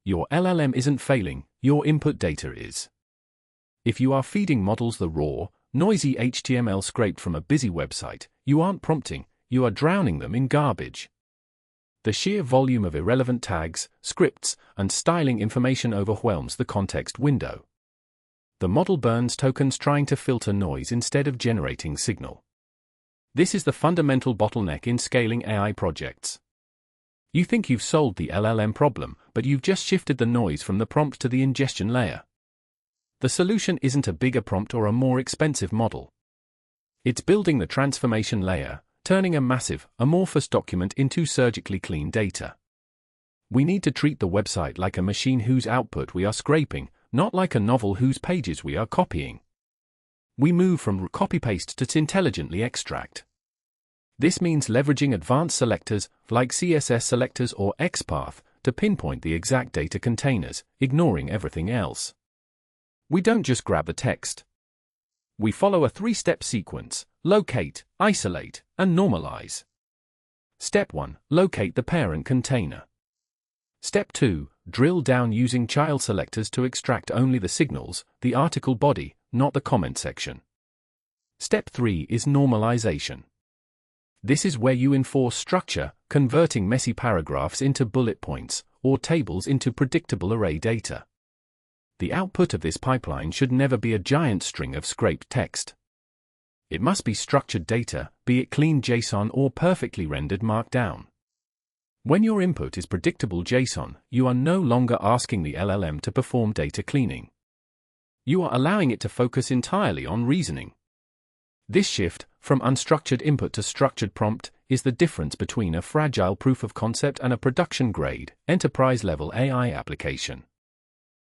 Your LLM isn't failing, your input data is. If you are feeding models the raw, noisy HTML scraped from a busy website, you aren't prompting, you are drowning them in garbage. The sheer volume of irrelevant tags, scripts, and styling information overwhelms the context window. The model burns tokens trying to filter noise instead of generating signal. This is the fundamental bottleneck in scaling AI projects. You think you've solved the LLM problem, but you've just shifted the noise from the prompt to the ingestion layer. The solution isn't a bigger prompt or a more expensive model. It's building the transformation layer, turning a massive, amorphous document into surgically clean data. We need to treat the website like a machine whose output we are scraping, not like a novel whose pages we are copying. We move from copy-paste to intelligently extract. This means leveraging advanced selectors, like CSS selectors or XPath, to pinpoint the exact data containers, ignoring everything else. We don't just grab the text. We follow a three-step sequence: locate, isolate, and normalize. Step 1. Locate the parent container. Step 2. Drill down using child selectors to extract only the signals, the article body, not the comment section. Step 3 is normalization. This is where you enforce structure, converting messy paragraphs into bullet points, or tables into predictable array data. The output of this pipeline should never be a giant string of scraped text. It must be structured data, be it clean JSON or perfectly rendered Markdown. When your input is predictable JSON, you are no longer asking the LLM to perform data cleaning. You are allowing it to focus entirely on reasoning. This shift, from unstructured input to structured prompt, is the difference between a fragile proof of concept and a production-grade, enterprise-level AI application.